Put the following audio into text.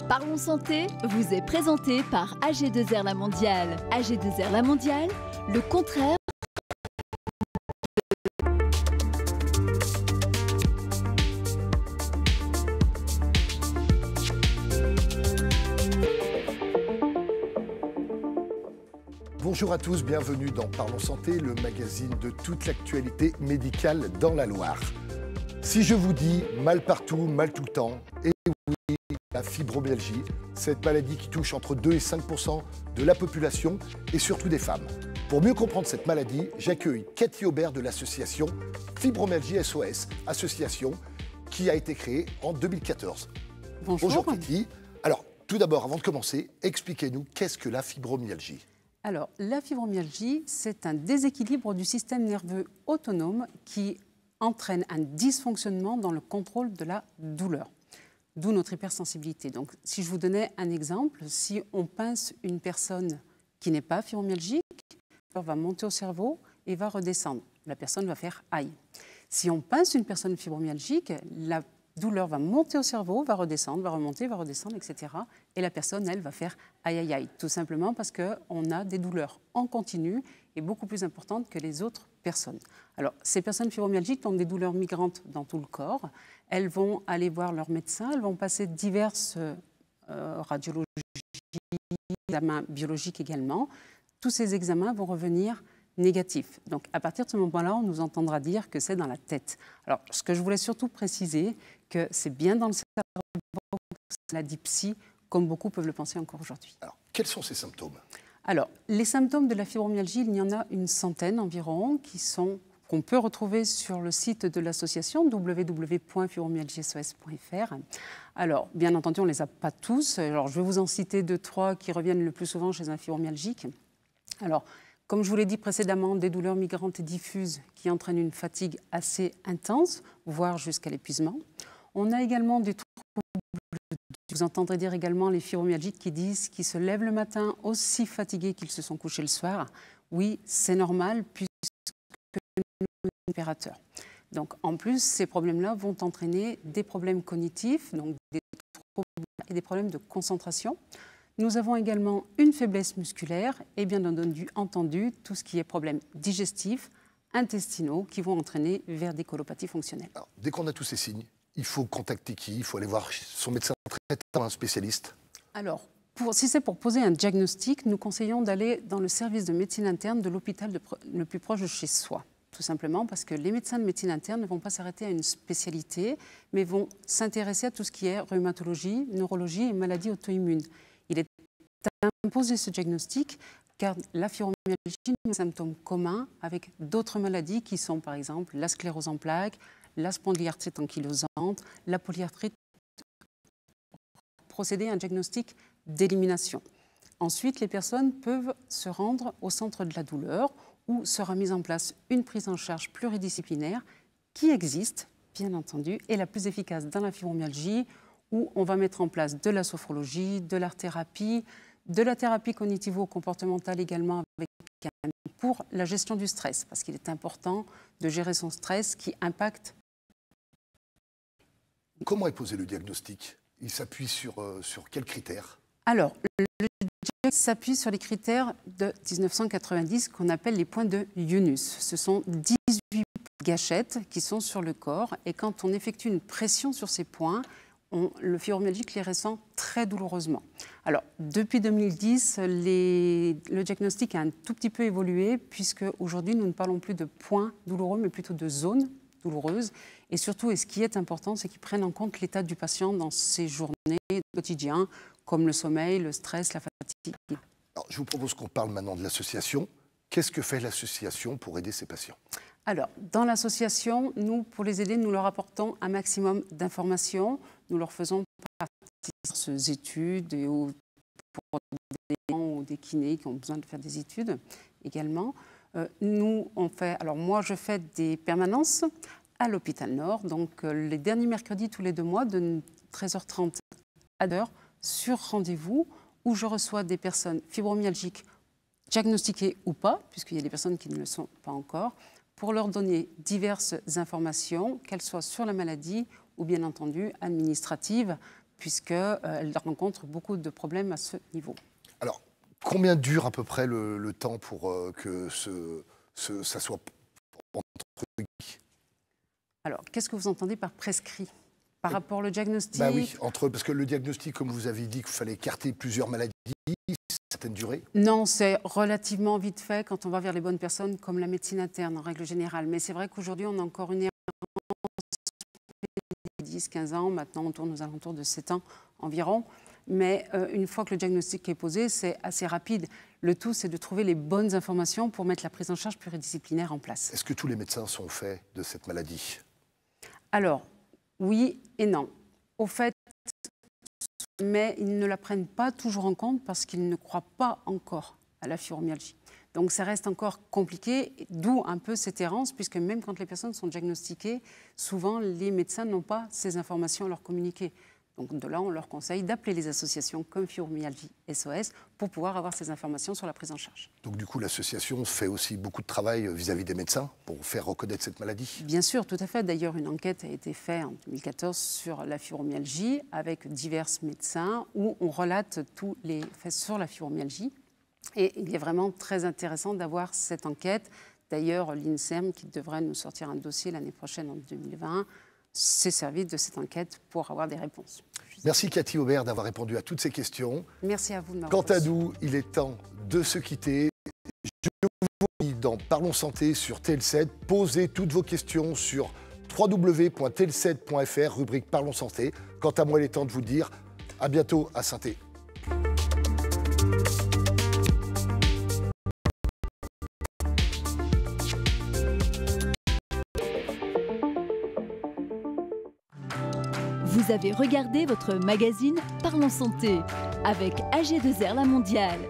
Parlons Santé vous est présenté par AG2R La Mondiale. AG2R La Mondiale, le contraire. Bonjour à tous, bienvenue dans Parlons Santé, le magazine de toute l'actualité médicale dans la Loire. Si je vous dis mal partout, mal tout le temps, et oui, la fibromyalgie, cette maladie qui touche entre 2 et 5% de la population et surtout des femmes. Pour mieux comprendre cette maladie, j'accueille Cathy Aubert de l'association Fibromyalgie SOS, association qui a été créée en 2014. Bonjour Cathy. Alors, tout d'abord, avant de commencer, expliquez-nous qu'est-ce que la fibromyalgie ? Alors, la fibromyalgie, c'est un déséquilibre du système nerveux autonome qui entraîne un dysfonctionnement dans le contrôle de la douleur, d'où notre hypersensibilité. Donc, si je vous donnais un exemple, si on pince une personne qui n'est pas fibromyalgique, elle va monter au cerveau et va redescendre. La personne va faire « aïe ». Si on pince une personne fibromyalgique, la douleur va monter au cerveau, va redescendre, va remonter, va redescendre, etc. Et la personne, elle, va faire aïe, aïe, aïe. Tout simplement parce qu'on a des douleurs en continu et beaucoup plus importantes que les autres personnes. Alors, ces personnes fibromyalgiques ont des douleurs migrantes dans tout le corps. Elles vont aller voir leur médecin, elles vont passer diverses radiologies, examens biologiques également. Tous ces examens vont revenir négatif. Donc, à partir de ce moment-là, on nous entendra dire que c'est dans la tête. Alors, ce que je voulais surtout préciser, que c'est bien dans le cerveau, la dipsie, comme beaucoup peuvent le penser encore aujourd'hui. Alors, quels sont ces symptômes ? Alors, les symptômes de la fibromyalgie, il y en a une centaine environ qu'on peut retrouver sur le site de l'association www.fibromyalgiesos.fr. Alors, bien entendu, on ne les a pas tous. Alors, je vais vous en citer 2-3 qui reviennent le plus souvent chez un fibromyalgique. Alors, comme je vous l'ai dit précédemment, des douleurs migrantes et diffuses qui entraînent une fatigue assez intense, voire jusqu'à l'épuisement. On a également des troubles, vous entendrez dire également les fibromyalgiques qui disent qu'ils se lèvent le matin aussi fatigués qu'ils se sont couchés le soir. Oui, c'est normal puisque nous sommes températeurs. Donc en plus, ces problèmes-là vont entraîner des problèmes cognitifs, donc des troubles et des problèmes de concentration. Nous avons également une faiblesse musculaire et bien entendu tout ce qui est problèmes digestifs, intestinaux qui vont entraîner vers des colopathies fonctionnelles. Alors, dès qu'on a tous ces signes, il faut contacter qui ? Il faut aller voir son médecin traitant, un spécialiste ? Alors, si c'est pour poser un diagnostic, nous conseillons d'aller dans le service de médecine interne de l'hôpital le plus proche de chez soi. Tout simplement parce que les médecins de médecine interne ne vont pas s'arrêter à une spécialité, mais vont s'intéresser à tout ce qui est rhumatologie, neurologie et maladies auto-immunes. Il est imposer ce diagnostic car la fibromyalgie est un symptôme commun avec d'autres maladies qui sont par exemple la sclérose en plaques, la spondylarthrite ankylosante, la polyarthrite. Procéder à un diagnostic d'élimination. Ensuite, les personnes peuvent se rendre au centre de la douleur où sera mise en place une prise en charge pluridisciplinaire qui existe, bien entendu, et la plus efficace dans la fibromyalgie où on va mettre en place de la sophrologie, de l'art-thérapie, de la thérapie cognitivo-comportementale également pour la gestion du stress, parce qu'il est important de gérer son stress qui impacte. Comment est posé le diagnostic ? Il s'appuie sur quels critères ? Alors, le diagnostic s'appuie sur les critères de 1990 qu'on appelle les points de Yunus. Ce sont 18 gâchettes qui sont sur le corps et quand on effectue une pression sur ces points, le fibromyalgique les ressent très douloureusement. Alors, depuis 2010, le diagnostic a un tout petit peu évolué puisque aujourd'hui, nous ne parlons plus de points douloureux, mais plutôt de zones douloureuses. Et surtout, et ce qui est important, c'est qu'ils prennent en compte l'état du patient dans ses journées quotidiennes, comme le sommeil, le stress, la fatigue. Alors, je vous propose qu'on parle maintenant de l'association. Qu'est-ce que fait l'association pour aider ces patients ? Alors, dans l'association, nous, pour les aider, nous leur apportons un maximum d'informations. Nous leur faisons partie des études et pour des gens ou des kinés qui ont besoin de faire des études également. Moi, je fais des permanences à l'hôpital Nord. Donc, les derniers mercredis, tous les 2 mois, de 13h30 à 1h, sur rendez-vous, où je reçois des personnes fibromyalgiques diagnostiquées ou pas, puisqu'il y a des personnes qui ne le sont pas encore, pour leur donner diverses informations, qu'elles soient sur la maladie ou bien entendu administratives, puisqu'elle rencontre beaucoup de problèmes à ce niveau. Alors, combien dure à peu près le temps pour que ça soit entre... Alors, qu'est-ce que vous entendez par prescrit? Par rapport au diagnostic? Bah oui, parce que le diagnostic, comme vous avez dit qu'il fallait écarter plusieurs maladies, certaines durées? Non, c'est relativement vite fait quand on va vers les bonnes personnes, comme la médecine interne en règle générale. Mais c'est vrai qu'aujourd'hui, on a encore une errance 10-15 ans. Maintenant, on tourne aux alentours de 7 ans environ. Mais une fois que le diagnostic est posé, c'est assez rapide. Le tout, c'est de trouver les bonnes informations pour mettre la prise en charge pluridisciplinaire en place. Est-ce que tous les médecins sont faits de cette maladie? Alors, oui et non. Au fait, mais ils ne la prennent pas toujours en compte parce qu'ils ne croient pas encore à la fibromyalgie. Donc ça reste encore compliqué, d'où un peu cette errance, puisque même quand les personnes sont diagnostiquées, souvent les médecins n'ont pas ces informations à leur communiquer. Donc de là, on leur conseille d'appeler les associations comme Fibromyalgie SOS pour pouvoir avoir ces informations sur la prise en charge. Donc du coup, l'association fait aussi beaucoup de travail vis-à-vis des médecins pour faire reconnaître cette maladie? Bien sûr, tout à fait. D'ailleurs, une enquête a été faite en 2014 sur la fibromyalgie avec divers médecins où on relate tous les faits sur la fibromyalgie. Et il est vraiment très intéressant d'avoir cette enquête. D'ailleurs, l'INSERM, qui devrait nous sortir un dossier l'année prochaine, en 2020, s'est servi de cette enquête pour avoir des réponses. Merci Cathy Aubert d'avoir répondu à toutes ces questions. Merci à vous de m'avoir Quant à reçu. nous, il est temps de se quitter. Je vous dis dans Parlons Santé sur TL7. Posez toutes vos questions sur www.tel7.fr, rubrique Parlons Santé. Quant à moi, il est temps de vous dire à bientôt à Saint-Thé. Vous avez regardé votre magazine Parlons Santé avec AG2R La Mondiale.